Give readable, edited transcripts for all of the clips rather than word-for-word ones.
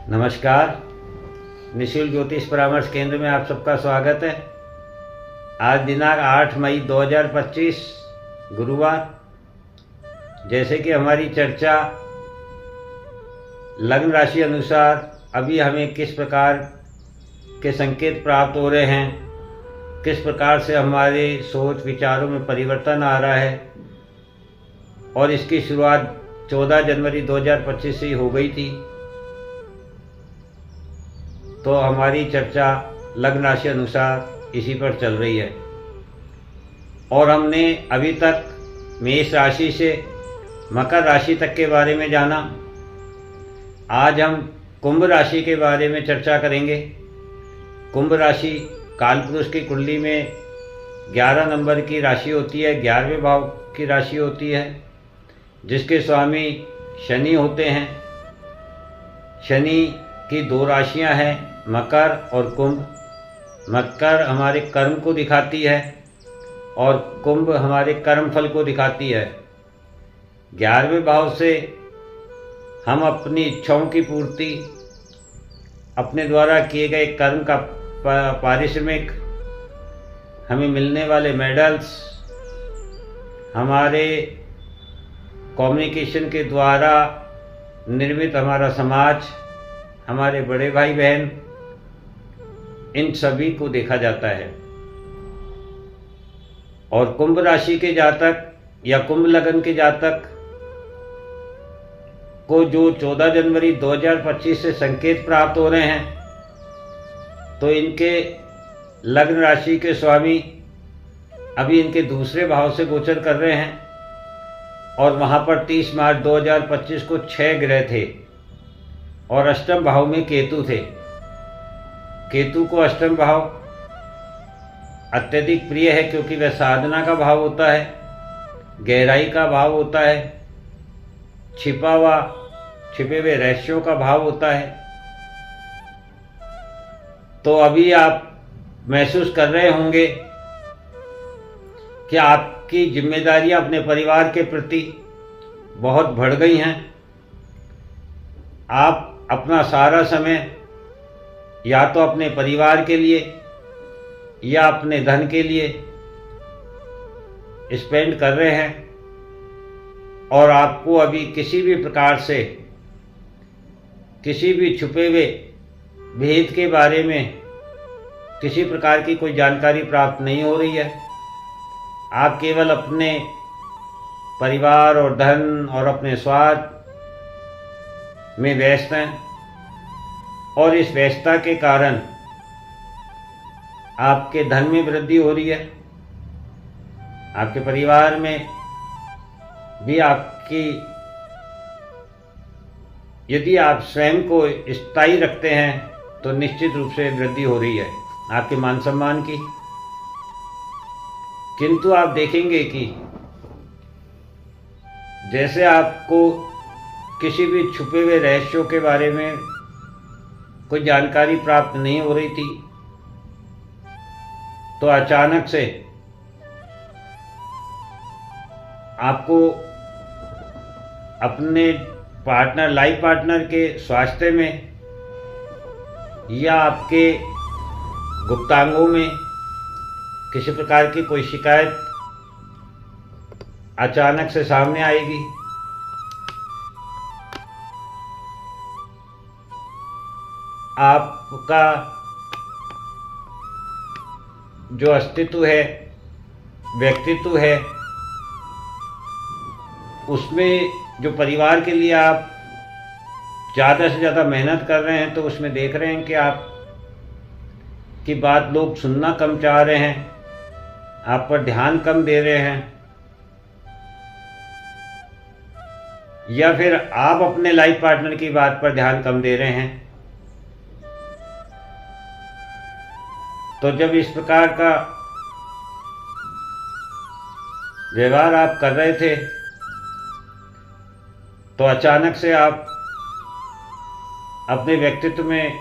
नमस्कार। निःशुल्क ज्योतिष परामर्श केंद्र में आप सबका स्वागत है। आज दिनांक 8 मई 2025 गुरुवार। जैसे कि हमारी चर्चा लग्न राशि अनुसार अभी हमें किस प्रकार के संकेत प्राप्त हो रहे हैं, किस प्रकार से हमारे सोच विचारों में परिवर्तन आ रहा है, और इसकी शुरुआत 14 जनवरी 2025 से ही हो गई थी। तो हमारी चर्चा लग्न राशि अनुसार इसी पर चल रही है और हमने अभी तक मेष राशि से मकर राशि तक के बारे में जाना। आज हम कुंभ राशि के बारे में चर्चा करेंगे। कुंभ राशि कालपुरुष की कुंडली में 11 नंबर की राशि होती है, 11वें भाव की राशि होती है, जिसके स्वामी शनि होते हैं। शनि की दो राशियां हैं, मकर और कुंभ। मकर हमारे कर्म को दिखाती है और कुंभ हमारे कर्म फल को दिखाती है। 11वें भाव से हम अपनी इच्छाओं की पूर्ति, अपने द्वारा किए गए कर्म का पारिश्रमिक, हमें मिलने वाले मेडल्स, हमारे कम्युनिकेशन के द्वारा निर्मित हमारा समाज, हमारे बड़े भाई बहन, इन सभी को देखा जाता है। और कुंभ राशि के जातक या कुंभ लग्न के जातक को जो 14 जनवरी 2025 से संकेत प्राप्त हो रहे हैं, तो इनके लग्न राशि के स्वामी अभी इनके दूसरे भाव से गोचर कर रहे हैं और वहां पर 30 मार्च 2025 को 6 ग्रह थे और अष्टम भाव में केतु थे। केतु को अष्टम भाव अत्यधिक प्रिय है क्योंकि वह साधना का भाव होता है, गहराई का भाव होता है, छिपे हुए रहस्यों का भाव होता है। तो अभी आप महसूस कर रहे होंगे कि आपकी जिम्मेदारियां अपने परिवार के प्रति बहुत बढ़ गई हैं। आप अपना सारा समय या तो अपने परिवार के लिए या अपने धन के लिए स्पेंड कर रहे हैं और आपको अभी किसी भी प्रकार से किसी भी छुपे हुए भेद के बारे में किसी प्रकार की कोई जानकारी प्राप्त नहीं हो रही है। आप केवल अपने परिवार और धन और अपने स्वार्थ में व्यस्त हैं और इस व्यस्तता के कारण आपके धन में वृद्धि हो रही है। आपके परिवार में भी आपकी, यदि आप स्वयं को स्थायी रखते हैं तो निश्चित रूप से वृद्धि हो रही है आपके मान सम्मान की। किंतु आप देखेंगे कि जैसे आपको किसी भी छुपे हुए रहस्यों के बारे में कोई जानकारी प्राप्त नहीं हो रही थी, तो अचानक से आपको अपने पार्टनर, लाइफ पार्टनर के स्वास्थ्य में या आपके गुप्तांगों में किसी प्रकार की कोई शिकायत अचानक से सामने आएगी। आपका जो अस्तित्व है, व्यक्तित्व है, उसमें जो परिवार के लिए आप ज़्यादा से ज़्यादा मेहनत कर रहे हैं, तो उसमें देख रहे हैं कि आप की बात लोग सुनना कम चाह रहे हैं, आप पर ध्यान कम दे रहे हैं, या फिर आप अपने लाइफ पार्टनर की बात पर ध्यान कम दे रहे हैं। तो जब इस प्रकार का व्यवहार आप कर रहे थे, तो अचानक से आप अपने व्यक्तित्व में,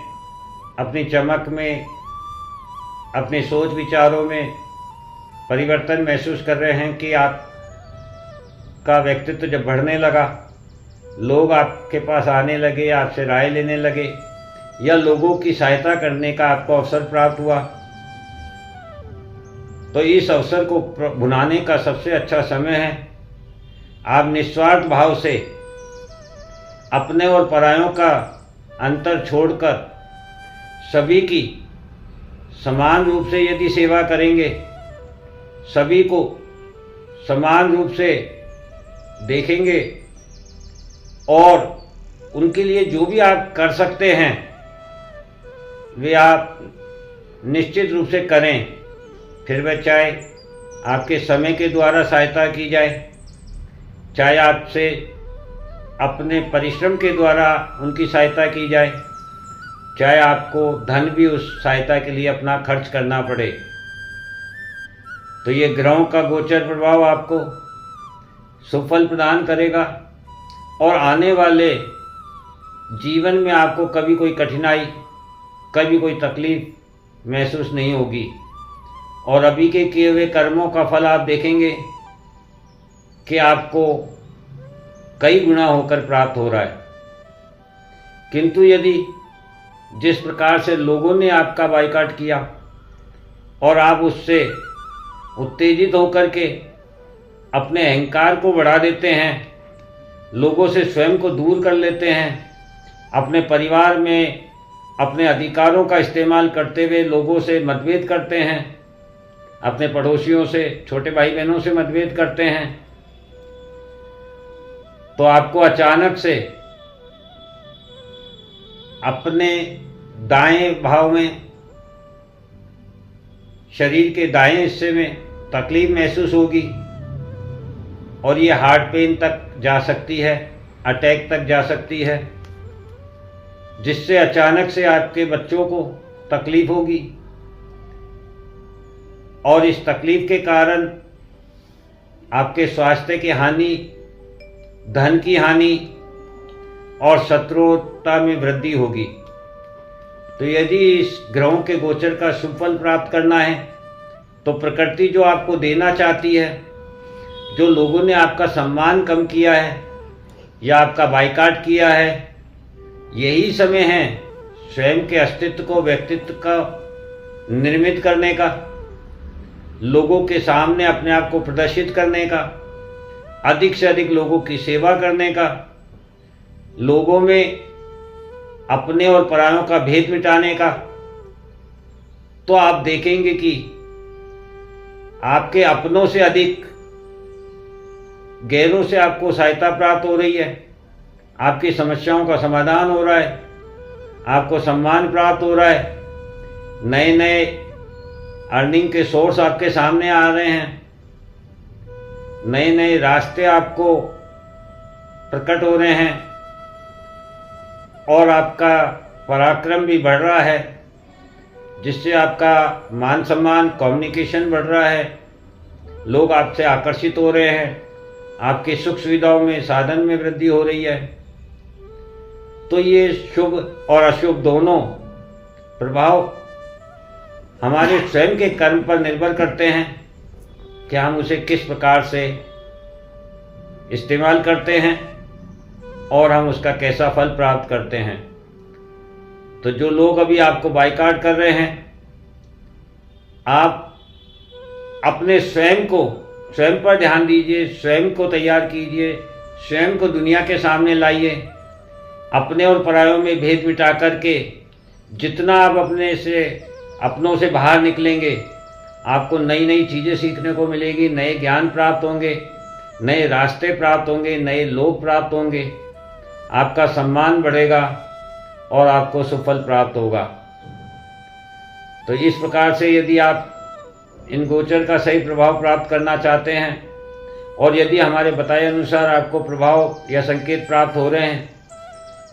अपनी चमक में, अपने सोच विचारों में परिवर्तन महसूस कर रहे हैं कि आपका व्यक्तित्व जब बढ़ने लगा, लोग आपके पास आने लगे, आपसे राय लेने लगे, या लोगों की सहायता करने का आपको अवसर प्राप्त हुआ, तो इस अवसर को भुनाने का सबसे अच्छा समय है। आप निस्वार्थ भाव से अपने और परायों का अंतर छोड़कर सभी की समान रूप से यदि सेवा करेंगे, सभी को समान रूप से देखेंगे और उनके लिए जो भी आप कर सकते हैं वे आप निश्चित रूप से करें। फिर वह चाहे आपके समय के द्वारा सहायता की जाए, चाहे आपसे अपने परिश्रम के द्वारा उनकी सहायता की जाए, चाहे आपको धन भी उस सहायता के लिए अपना खर्च करना पड़े। तो ये ग्रहों का गोचर प्रभाव आपको सुफल प्रदान करेगा और आने वाले जीवन में आपको कभी कोई कठिनाई, कभी कोई तकलीफ महसूस नहीं होगी। और अभी के किए हुए कर्मों का फल आप देखेंगे कि आपको कई गुना होकर प्राप्त हो रहा है। किंतु यदि जिस प्रकार से लोगों ने आपका बायकॉट किया और आप उससे उत्तेजित होकर के अपने अहंकार को बढ़ा देते हैं, लोगों से स्वयं को दूर कर लेते हैं, अपने परिवार में अपने अधिकारों का इस्तेमाल करते हुए लोगों से मतभेद करते हैं, अपने पड़ोसियों से, छोटे भाई बहनों से मतभेद करते हैं, तो आपको अचानक से अपने दाएं भाव में, शरीर के दाएं हिस्से में तकलीफ महसूस होगी और ये हार्ट पेन तक जा सकती है, अटैक तक जा सकती है, जिससे अचानक से आपके बच्चों को तकलीफ होगी और इस तकलीफ के कारण आपके स्वास्थ्य की हानि, धन की हानि और शत्रुता में वृद्धि होगी। तो यदि इस ग्रहों के गोचर का सुफल प्राप्त करना है तो प्रकृति जो आपको देना चाहती है, जो लोगों ने आपका सम्मान कम किया है या आपका बायकॉट किया है, यही समय है स्वयं के अस्तित्व को, व्यक्तित्व का निर्मित करने का, लोगों के सामने अपने आप को प्रदर्शित करने का, अधिक से अधिक लोगों की सेवा करने का, लोगों में अपने और परायों का भेद मिटाने का। तो आप देखेंगे कि आपके अपनों से अधिक गैरों से आपको सहायता प्राप्त हो रही है, आपकी समस्याओं का समाधान हो रहा है, आपको सम्मान प्राप्त हो रहा है, नए नए अर्निंग के सोर्स आपके सामने आ रहे हैं, नए नए रास्ते आपको प्रकट हो रहे हैं और आपका पराक्रम भी बढ़ रहा है, जिससे आपका मान सम्मान, कम्युनिकेशन बढ़ रहा है, लोग आपसे आकर्षित हो रहे हैं, आपकी सुख सुविधाओं में, साधन में वृद्धि हो रही है। तो ये शुभ और अशुभ दोनों प्रभाव हमारे स्वयं के कर्म पर निर्भर करते हैं कि हम उसे किस प्रकार से इस्तेमाल करते हैं और हम उसका कैसा फल प्राप्त करते हैं। तो जो लोग अभी आपको बायकॉट कर रहे हैं, आप अपने स्वयं पर ध्यान दीजिए, स्वयं को तैयार कीजिए, स्वयं को दुनिया के सामने लाइए, अपने और परायों में भेद मिटा करके जितना आप अपनों से बाहर निकलेंगे, आपको नई नई चीज़ें सीखने को मिलेगी, नए ज्ञान प्राप्त होंगे, नए रास्ते प्राप्त होंगे, नए लोग प्राप्त होंगे, आपका सम्मान बढ़ेगा और आपको सुफल प्राप्त होगा। तो इस प्रकार से यदि आप इन गोचर का सही प्रभाव प्राप्त करना चाहते हैं और यदि हमारे बताए अनुसार आपको प्रभाव या संकेत प्राप्त हो रहे हैं,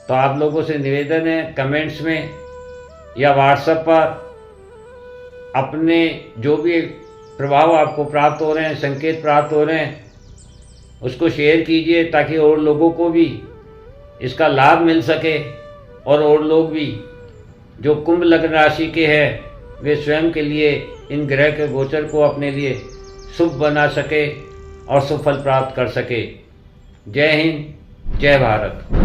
तो आप लोगों से निवेदन है कमेंट्स में या व्हाट्सएप पर अपने जो भी प्रभाव आपको प्राप्त हो रहे हैं, संकेत प्राप्त हो रहे हैं, उसको शेयर कीजिए ताकि और लोगों को भी इसका लाभ मिल सके और लोग भी जो कुंभ लग्न राशि के हैं वे स्वयं के लिए इन ग्रह के गोचर को अपने लिए शुभ बना सके और सुफल प्राप्त कर सके। जय हिंद, जय भारत।